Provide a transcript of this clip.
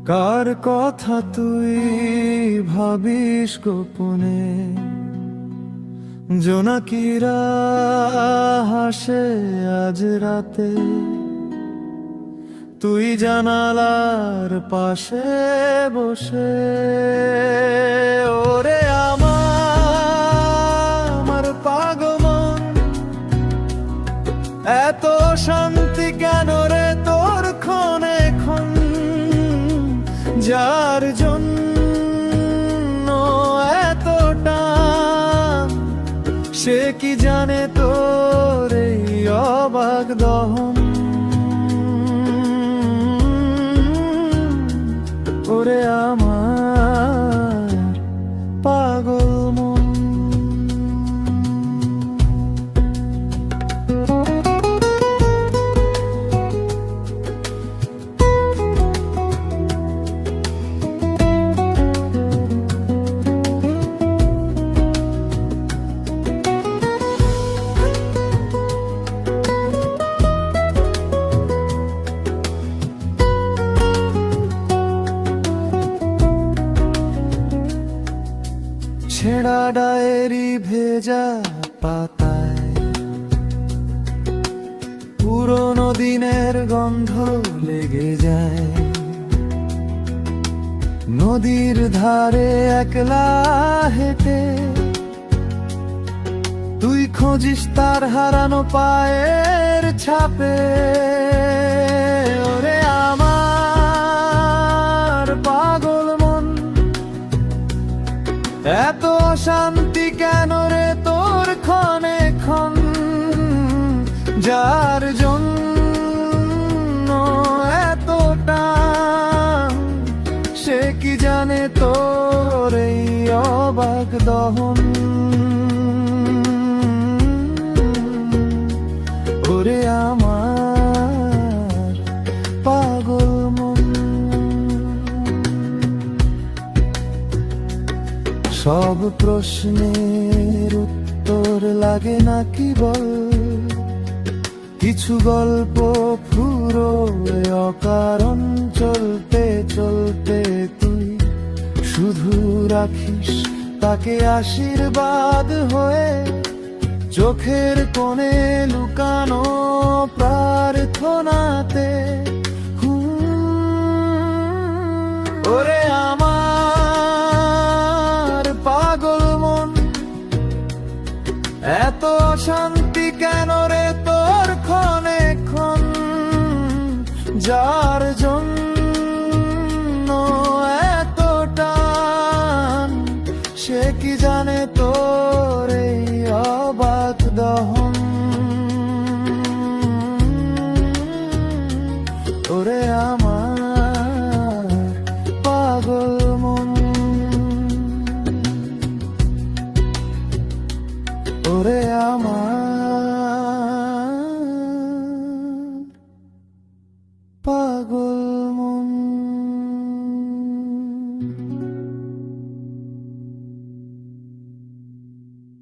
কার কথা তুই ভাবিস গোপনে, জোনাকিরা হাসে আজ রাতে, তুই জানালার পাশে বসে। ওরে আমার পাগল মন, এত শান্তি কেন রে তোর ক্ষণে ক্ষণ, যার জন্য এতটা সে কি জানে তোর এই অবাক দহন। ওরে আমার পাগল মন, ছেঁড়া ডায়েরি ভেজা পাতায় পুরনো দিনের গন্ধ লেগে যায়। নদীর ধারে একলা হেঁটে তুই খোঁজিস তার হারানো পায়ের ছাপে। ওরে আমার পাগল মন, এত শান্তি কেন রে তোর ক্ষণে ক্ষণ, যার জন্য এতটা সে কি জানে তোর এই অবাক দহন। ওরে আমার পাগল মন, সব প্রশ্নের উত্তর লাগে নাকি বল, কিছু গল্প ফুরোয় অকারণ চলতে চলতে তুই শুধু রাখিস তাকে আশীর্বাদ হয়ে, চোখের কোণে লুকানো প্রার্থনাতে। ওরে আমার পাগল মন, এত শান্তি কেন রে তোর ক্ষণে ক্ষণ, যার